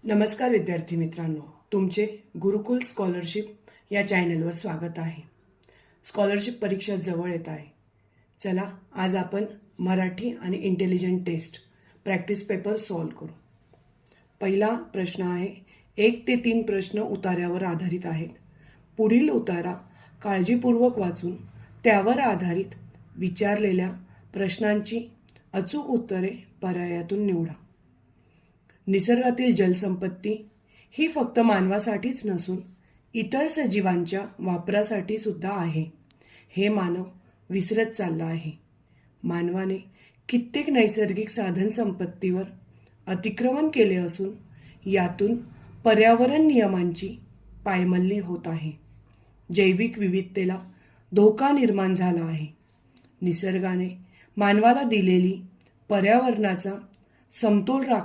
नमस्कार विद्यार्थी मित्रांनो, तुमचे गुरुकुल स्कॉलरशिप या चॅनलवर स्वागत आहे. स्कॉलरशिप परीक्षा जवळ येत आहे. चला आज आपण मराठी आणि intelligent test practice paper solve करू. पहिला प्रश्न आहे. 1 ते 3 प्रश्न उतार्यावर आधारित आहेत. पुढील उतारा काळजीपूर्वक वाचून त्यावर आधारित विचारलेल्या प्रश्नांची अचूक उत्तरे पर्यायातून निवडा. निसर्गातील जलसंपत्ती ही फक्त मानवासाठीच नसून इतर सजीवांच्या वापरासाठी सुद्धा आहे. हे मानव विसरत चालला आहे. मानवाने कित्येक नैसर्गिक साधनसंपत्तीवर अतिक्रमण केले असून यातून पर्यावरण नियमांची पायमल्ली होत आहे. जैविक विविधतेला धोका निर्माण झाला आहे. निसर्गाने मानवाला दिलेली पर्यावरणाचा समतोल